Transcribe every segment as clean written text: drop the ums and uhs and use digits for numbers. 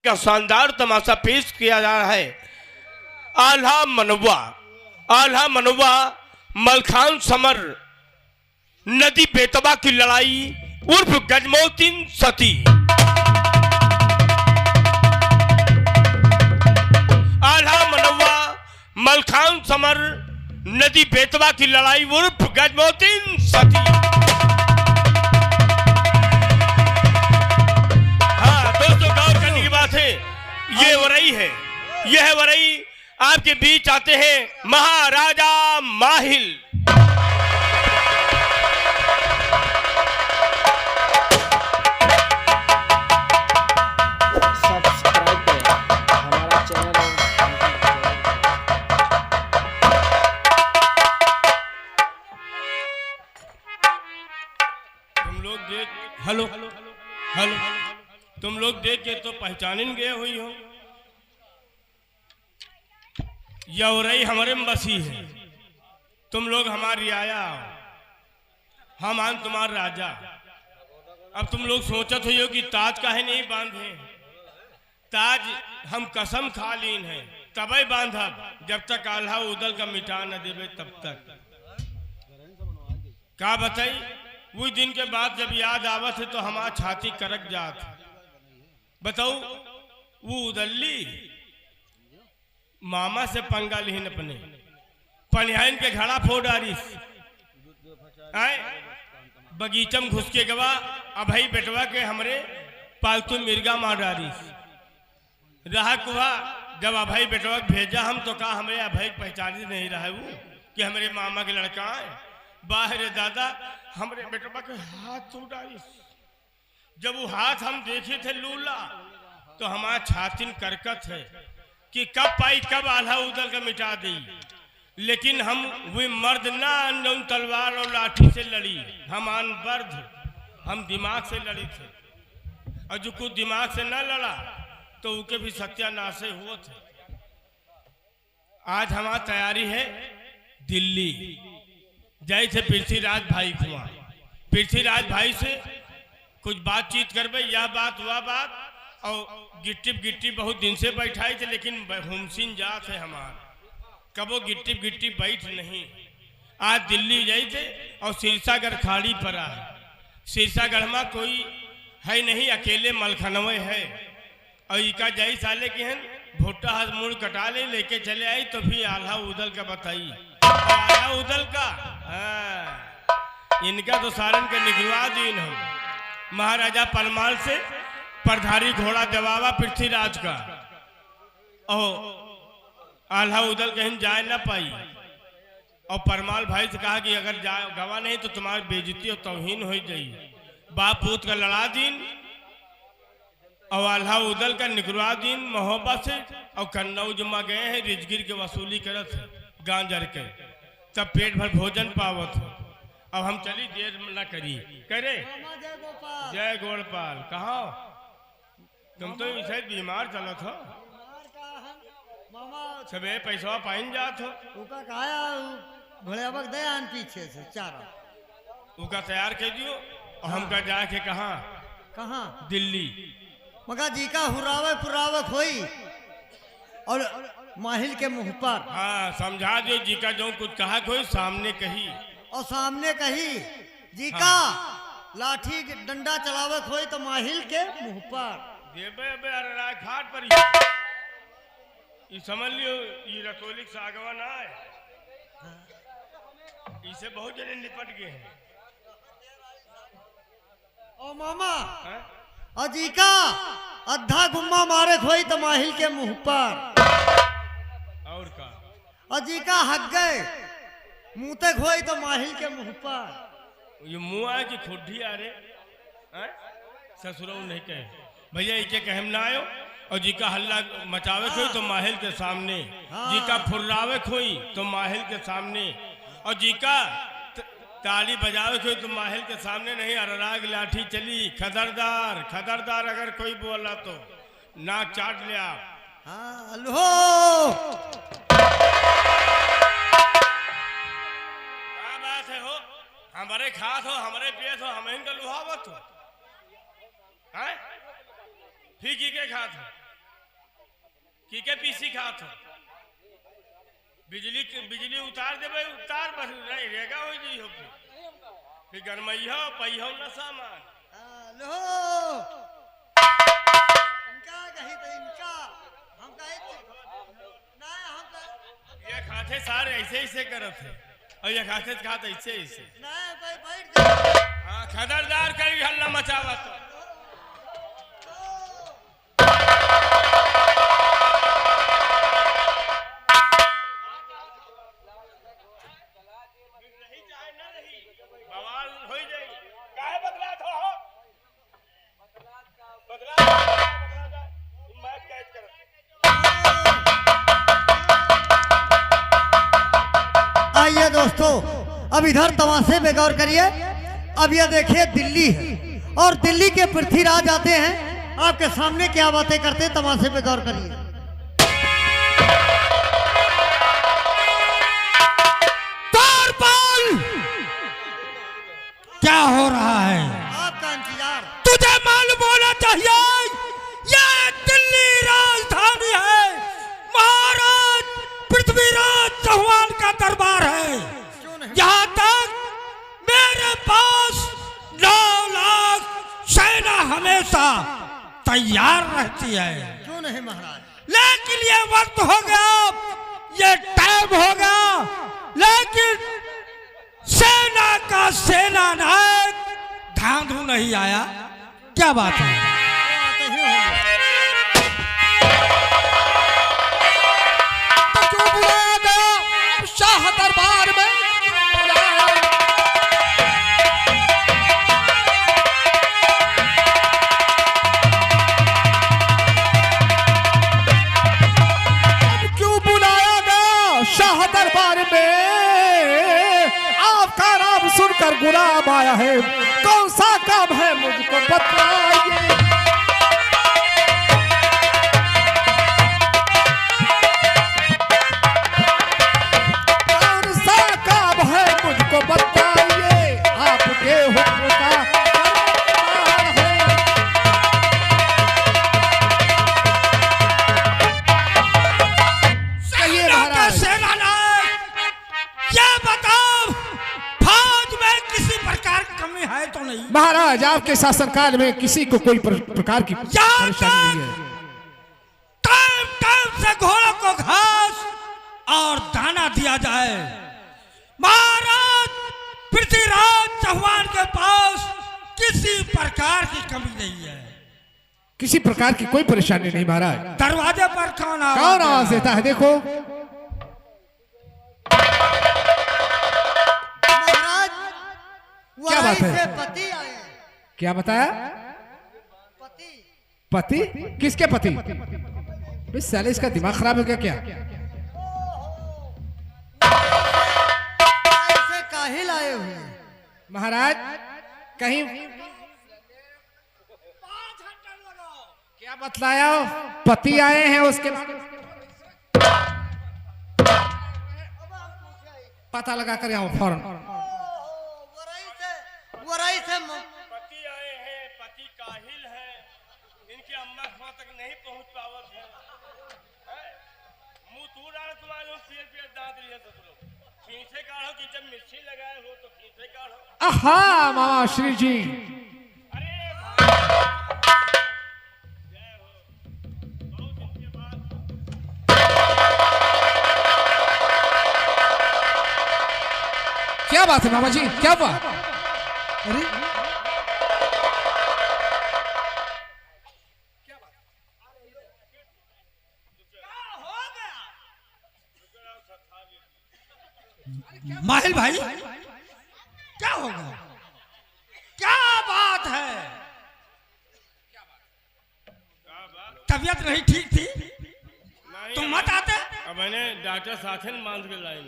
का शानदार तमाशा पेश किया जा रहा है। आल्हा मनवा, आल्हा मनवा मलखान समर नदी बेतबा की लड़ाई उर्फ गजमोतीन सती। आल्हा मनवा मलखान समर नदी बेतबा की लड़ाई उर्फ गजमोतीन सती। हाँ दोस्तों, गौर करने की बात है, ये वरई है, यह वरई आपके बीच आते हैं महाराजा माहिल। सब्सक्राइब करें हमारा चैनल तुम लोग देख हेलो हेलो तुम लोग देख के तो पहचान गए हुई हो, यौरई हमारे मसीह है, तुम लोग हमारी आया हो, हम आन तुम्हारे राजा। अब तुम लोग सोचत हो कि ताज काहे नहीं बांधे, ताज हम कसम खा लीन है तबे बांधब जब तक आल्हा उदल का मिटा न देवे तब तक। का बताई वो दिन के बाद जब याद आवत है तो हमारा छाती करक जात। बताओ वो उदल्ली मामा से पंगा लिहन अपने पनिहाइन के घड़ा फोड़ डारिस, बगीचम घुस के गवा अभई बेटवा के हमरे पालतू मिर्गा मार डारिस। रहा कुआ जब अभई बेटवा भेजा हम तो कहा हमें अभई पहचान नहीं रहा वो कि हमारे मामा के लड़का है। बाहर दादा हमरे बेटवा के हाथ टूट डारिस। जब वो हाथ हम देखे थे लूला तो हमारा छातिन करकत है कि कब पाई कब आल्हा उदल का मिटा दी। लेकिन हम वे मर्द ना अन तलवार और लाठी से लड़ी, हम आन बर्द, हम दिमाग से लड़ी थे। और जो कुछ दिमाग से ना लड़ा तो उनके भी सत्यानाश हुआ थे। आज हमारी तैयारी है दिल्ली जय थे पृथ्वीराज भाई खुआ, पृथ्वीराज भाई से कुछ बातचीत करबे, यह बात वह बात। और गिट्टी गिट्टी बहुत दिन से बैठाई थे लेकिन हुमसिन जात है हमार, कबो गिट्टी गिट्टी बैठ नहीं। आज दिल्ली गए थे और सिरसागढ़ खाड़ी पर आए। सिरसागढ़ में कोई है नहीं, अकेले मलखनवे है। और इका जय साले के हैं भुट्टा हाथ मुड़ कटा ले लेके चले आई तो भी आल्हा उदल का बताई। आल्हा उदल का इनका तो सारन के निकलवा दीन हो। महाराजा परमाल से परधारी घोड़ा दबावा पृथ्वीराज का और आल्हा उदल कहीं जाए ना पाई। और परमाल भाई से कहा कि अगर गवा नहीं तो तुम्हारी बेइज्जती और तौहीन हो जाई। बाप पूत का लड़ा दीन और आल्हा उदल का निकलवा दीन मोहब्बत से। और कन्नौज में गए हैं रिजगिर के वसूली करत है गांजर के, तब पेट भर भोजन पावत है। अब हम चली देर न करी करे जय गोपाल। कहा तुम तो इसे बीमार चलत हो, सबे पैसा पाइन जात हो। घोड़े दे आन पीछे से चारा उका तैयार कर दियो और हमका जाके कहाँ कहाँ दिल्ली मगा जी का हुरावे पुरावे खोई और माहिल के मुंह पर। हाँ समझा दो जी का जो कुछ कहा कोई सामने कही और सामने कही जी का लाठी डंडा चलावे खोई तो माहिल के मुंह पर देबे बे अरे राय घाट पर ये समझ लियो ये रसोलिक सागवा ना है, इसे बहुत जने निपट गए हैं। ओ मामा अजी का अद्धा गुम्मा मारे खोई तो माहिल के मुंह पर। और का अजी का हक गए मुंहते खोई तो माहिल के मुंह पर। ये मुंह आए कि खुड्डी आ रे ससुरो नहीं कहे भैया इके कहम ना आयो। और जी का हल्ला मचावे खोई तो माहिल के सामने, जी का फुर्रावे खोई तो माहिल के सामने, और जी का ताली बजावे खोई तो माहिल के सामने नहीं। अरराग लाठी चली खदरदार खदरदार, अगर कोई बोला तो नाक चाट ले आप। हाँ लो क्या बात है हो, हमारे खास हो हमारे पेट हो हमें इनका लुहावत हो। फीकी के खात के पीसी खात हो बिजली उतार देवे उतार बस रहेगा हो जी हो फिर गरमैया पहियो न सामान लो इनका कही तो इनका हम कहे ना हम ये खाते सारे ऐसे ऐसे करत है और ये खाते खाते ऐसे ऐसे ना भाई बैठ जा हाँ खबरदार करी हल्ला मचावा तो बवाल हो जाए काहे बदलात हो बदला मैं कैद कर आइए दोस्तों अब इधर तमाशे पे गौर करिए। अब ये देखिए दिल्ली है और दिल्ली के पृथ्वीराज आते हैं आपके सामने क्या बातें करते हैं तमाशे पे गौर करिए। क्या हो रहा है? आपका इंतजार। तुझे मालूम होना चाहिए ये दिल्ली राजधानी है, महाराज पृथ्वीराज चौहान का दरबार है। यहाँ तक मेरे पास 9 लाख सेना हमेशा तैयार रहती है। क्यों नहीं महाराज? लेकिन ये वक्त हो गया, ये टाइम हो गया, लेकिन सेना का सेना नायक धांधू नहीं आया। क्या बात है? आते ही होंगे। तो क्यों बुलाया गया शाह दरबार में? क्यों बुलाया गया शाह दरबार में? आपका नाम सुनकर गुलाम आया है, कौन सा काम है मुझको बताइए। कौन सा काम है मुझको बताइए, आपके हुक्म का दरबार है। सेना का सेनानायक, ये बताओ फौज में किसी प्रकार की कमी है तो नहीं? महाराज आपके शासनकाल में किसी को कोई प्रकार की परेशानी नहीं है। टाइम टाइम से घोड़ों को घास और दाना दिया जाए। महाराज पृथ्वीराज चौहान के पास किसी प्रकार की कमी नहीं है। किसी प्रकार की कोई परेशानी नहीं महाराज। दरवाजे पर कौन आवाज देता है? देखो महाराज क्या बात है? से पति आए हैं। क्या बताया? पति पति? किसके पति? इस साले इसका दिमाग खराब हो गया क्या? ऐसे काहिल आए हुए हैं। महाराज कहीं क्या बतलाया? पति आए हैं उसके पता लगा कर यहाँ फौरन। वराई से पति आए हैं, पति काहिल है, इनके अम्मा खां तक नहीं पहुंच पावत है। मुंह तू डाल तुम्हारे पेड़ पेड़ दांत लिए तो लोग खींचे काढ़ो कि जब मिर्ची लगाए हो तो खींचे काढ़ो। आहा मामा श्री जी, अरे जय हो, बहुत दिन के बाद क्या बात है मामा जी? क्या बात? अरे माहिल भाई क्या होगा? क्या बात है? तबीयत नहीं ठीक थी? तुम मत आते? अब मैंने डॉक्टर साथे मांग के लाइन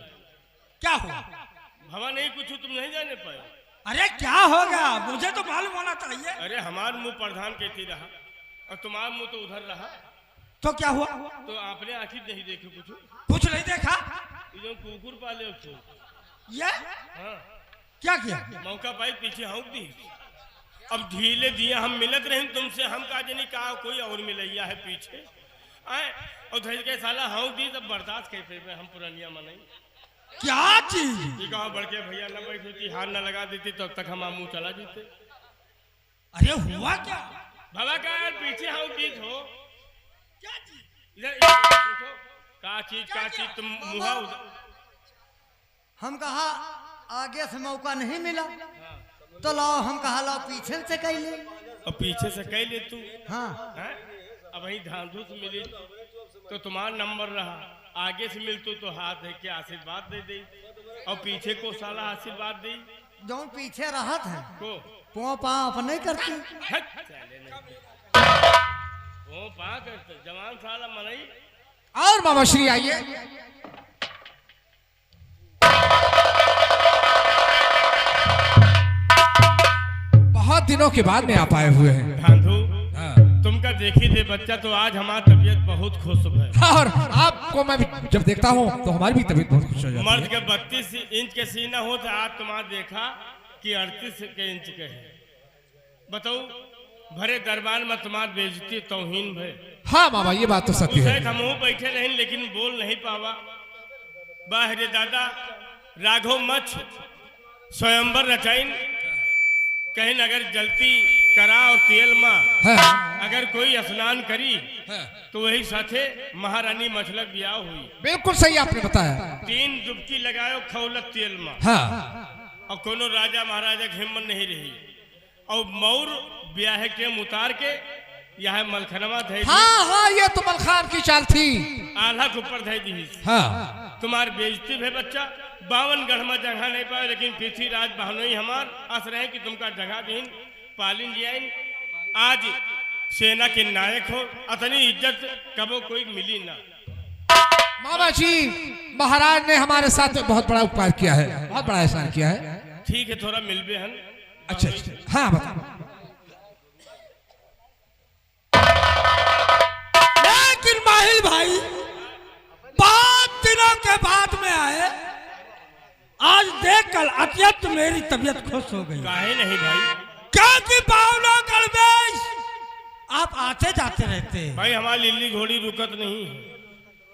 क्या हुआ? हवा नहीं कुछ तुम नहीं जाने पाए। अरे क्या हो गया? मुझे तो मालूम होना चाहिए। अरे हमार मुंह प्रधान कहती रहा और तुम्हारा मुंह तो उधर रहा, तो क्या हुआ? तो आपने आखिर नहीं देखे कुछ? कुछ नहीं देखा। ये जो कुकुर पाले हो ये हाँ क्या किया? मौका पाई पीछे हाँक दी। अब ढीले दिए हम मिलत रहे तुमसे, हम का जनी कहा कोई और मिलैया है पीछे। आए और धैर्य के साला हाँ दी तब बर्दाश्त कैसे पे हम पुरानिया मनाई क्या चीज? ये कहा बड़के भैया न बैठ होती हाथ न लगा देती तब तक हम मुंह चला जीते। अरे हुआ क्या? बाबा का यार पीछे हाँ चीज हो क्या चीज? इधर देखो का चीज तुम मुहा हम कहा आगे से मौका नहीं मिला तो लाओ, हम कहा लाओ पीछे से कह ले। और पीछे से कह ले तू हाँ हैं? अब वही धांधुस मिली तो तुम्हारा नंबर रहा, आगे से मिलतू तो हाथ है के आशीर्वाद दे दे और पीछे को साला आशीर्वाद दे जो पीछे रहत है को पो पाप नहीं करती। हट साले नहीं वो पा करते जवान साला मनई। और मामा श्री आइए। बहुत दिनों के बाद में आप आए हुए हैं। धांधु हाँ। तुमका देखी थे बच्चा तो आज हमारी तबीयत बहुत खुश है। और आपको मैं जब देखता हूँ तो हमारी भी तबीयत बहुत खुश हो जाती मर्द है। के 32 इंच के सीना हो तो आज तुम्हारा देखा कि 38 के इंच के है। बताओ भरे दरबार में तुम्हारी बेइज्जती तौहीन भय। हाँ मामा ये बात तो सत्य है। हम बैठे रहे लेकिन बोल नहीं पावा। बाहरे दादा राघव मछ स्वयंवर रचाइन कहीं अगर जलती करा और तेल माँ हाँ। अगर कोई स्नान करी हाँ। तो वही साथे महारानी मछलक ब्याह हुई। बिल्कुल सही आपने बताया। 3 डुबकी लगायो खौलत तेल माँ हाँ। और कोनो राजा महाराजा की हिम्मत नहीं रही और मौर ब्याह के मुतार के यह मलखनवा धै हाँ हाँ ये तो मलखान की चाल थी। आल्हा के ऊपर धै दी। हाँ। तुम्हार बेइज्जती है बच्चा 52 गढ़ में जगह नहीं पाए लेकिन पृथ्वीराज बहनोई हमार आस रहे कि तुमका जगह दीन पालिन जियाइन। आज सेना के नायक हो अतनी इज्जत कबो कोई मिली ना। मामा जी महाराज ने हमारे साथ बहुत बड़ा उपकार किया है, बहुत बड़ा एहसान किया है। ठीक है थोड़ा मिलबे हन। अच्छा अच्छा हाँ बताओ। लेकिन माहिल भाई 5 दिनों के बाद में आए, आज देखकर अत्यंत मेरी तबीयत खुश हो गई। काहे नहीं भाई? क्योंकि बावलागढ़ में आप आते जाते रहते हैं। भाई हमारी लिल्ली घोड़ी रुकत नहीं है।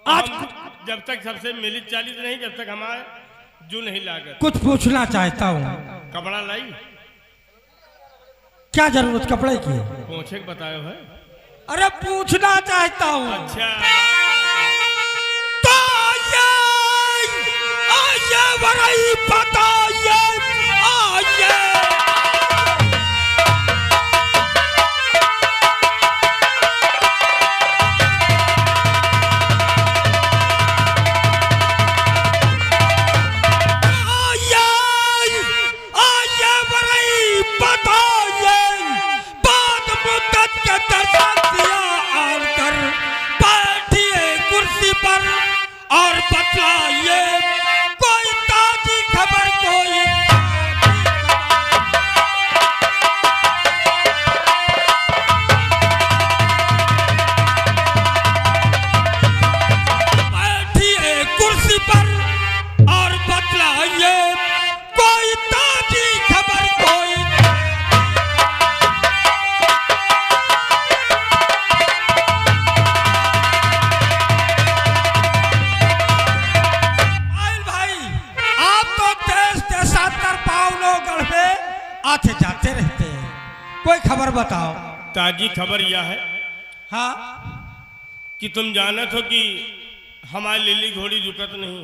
आज हम जब तक सबसे मिलित चालित नहीं जब तक हमारे जू नहीं लागत। कुछ पूछना चाहता हूँ। कपड़ा लाई क्या जरूरत कपड़े की? पहुंचे बतायो है। अरे पूछना चाहता हूँ। अच्छा तो ये वही बताइए आइए। और बतलाइए कोई ताजी खबर कोई बैठिए कुर्सी पर और बतलाइए कोई ताजी खबर कोई। आते जाते रहते हैं, कोई खबर बताओ। ताजी खबर यह है हाँ कि तुम जानत हो कि हमारी लिल्ली घोड़ी रुकत नहीं।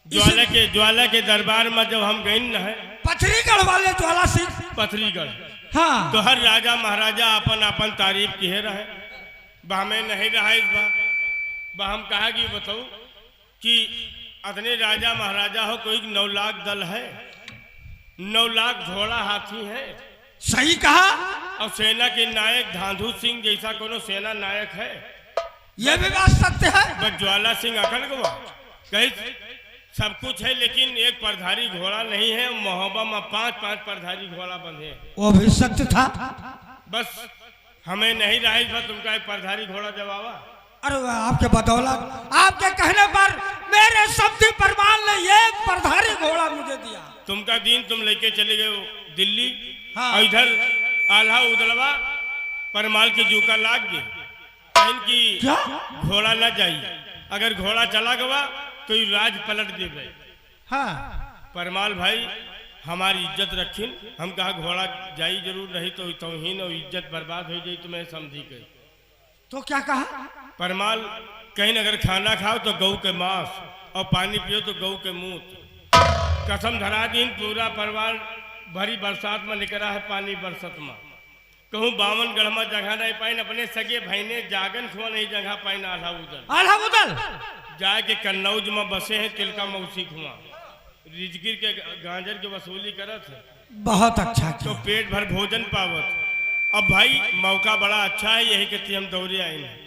ज्वाला के दरबार में जब हम गए न है पथरीगढ़ वाले ज्वाला सिंह पथरीगढ़ हाँ तो हर राजा महाराजा अपन अपन तारीफ किए रहे। बा में नहीं रहा इस बार बा हम कहा कि बताओ कि अतने राजा महाराजा हो कोई 9 लाख दल है, 9 लाख घोड़ा हाथी है। सही कहा। और सेना के नायक धांधु सिंह जैसा कोनो सेना नायक है? यह भी बात सत्य है। बस ज्वाला सिंह अकड़ गवा कहीं सब कुछ है लेकिन एक परधारी घोड़ा नहीं है। मोहब्बा में 5-5 परधारी घोड़ा बंधे हैं। वो भी सत्य था। बस हमें नहीं रहा इस बार तुमका एक परधारी घोड़ा जवाबा। अरे आपके बदौलत आपके कहने पर मेरे शब्द परमाल ने ये परधारी घोड़ा मुझे दिया। तुमका दिन तुम लेके चले गए दिल्ली। हाँ। और इधर आल्हा उदलवा परमाल की जूका लाग गई। कहीं की क्या? घोड़ा न जाई, अगर घोड़ा चला गवा तो ये राज पलट देवे। हाँ परमाल भाई हमारी इज्जत रखिन, हम कहा घोड़ा जाई जरूर, नहीं तो तौहीन और इज्जत बर्बाद हो जाई, तो मैं समझी गई। तो क्या कहा? परमाल कहीं अगर खाना खाओ तो गऊ के मांस और पानी पियो तो गऊ के मूत। कसम धरा दिन पूरा परिवार भरी बरसात में निकला है पानी बरसत में, कहूँ 52 गढ़ में जगह नहीं पाइन, अपने सगे भैने जागन खुआ नहीं जगह पाइन, आधा उदल आधा उदल जाके कन्नौज में बसे हैं, तिलका मौसी खुआ रिजगिर के गांजर की वसूली करत है, बहुत अच्छा तो किया। पेट भर भोजन पावत। अब भाई मौका बड़ा अच्छा है, यही कहती हम दौड़े आए हैं।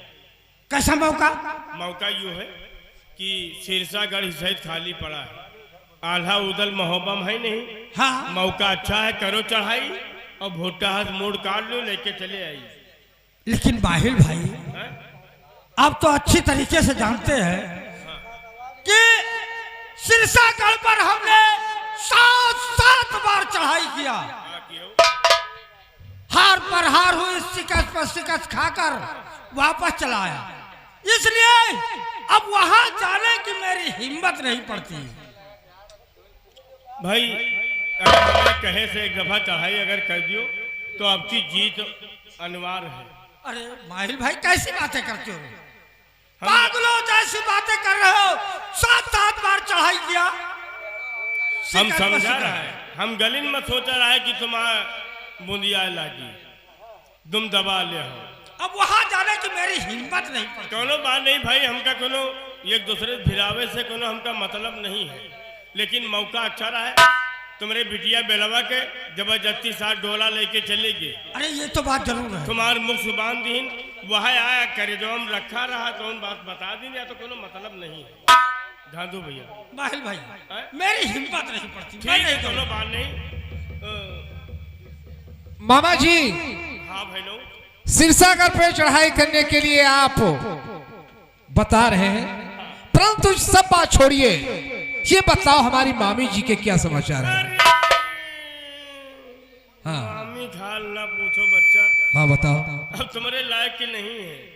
कैसा मौका? मौका यूँ है कि सिरसागढ़ सहित खाली पड़ा है, आल्हा उदल महोबम है नहीं। हाँ मौका अच्छा है, करो चढ़ाई और भोटा हाथ मोड़ काट लो, लेके चले आई। लेकिन माहिल भाई हैं? आप तो अच्छी तरीके से जानते हैं कि सिरसागढ़ पर हमने 7 बार चढ़ाई किया, हाँ, क्यों? हार पर हार हुई, शिकस्त पर शिकस्त खाकर वापस चला आया, इसलिए अब वहां जाने की मेरी हिम्मत नहीं पड़ती। भाई अगर हमें कहे से एक दफा चढ़ाई अगर कर दियो तो आपकी जीत अनिवार्य है। अरे माहिल भाई कैसी बातें करते हो? हम- पागलों जैसी बातें कर रहे हो। 7 बार चढ़ाई किया, हम शिकस्त पर समझा शिकस्त। रहा है, हम गलिन में सोचा रहा है कि तुम्हारा बूंदिया लागी, तुम दबा ले हो। अब वहां जाने की मेरी हिम्मत नहीं पड़ती। कोनो बात नहीं भाई, हमका कोनो एक दूसरे भिरावे से कोनो हमका मतलब नहीं है, लेकिन मौका अच्छा रहा है। तुम्हारे बिटिया बेलवा के जबरदस्ती साथ डोला लेके चले गए, अरे ये तो बात जरूर है। तुम्हार मुख सुबान दीन वह आया करे जो हम रखा रहा, तो हम बात बता दी, या तो कोनो मतलब नहीं है। धांधू भैया माहिल भाई हैं? मेरी हिम्मत नहीं पड़ती, मैं ठीक है, नहीं कोनो करूँगा। बात नहीं। मामा जी, हाँ भाई लोग, सिरसागढ़ पे चढ़ाई करने के लिए आप बता रहे हैं, परंतु सब बात छोड़िए, ये बताओ हमारी मामी जी के क्या समाचार है? हाँ मामी खाल ना पूछो बच्चा, हाँ बताओ। अब तुम्हारे लायक की नहीं है।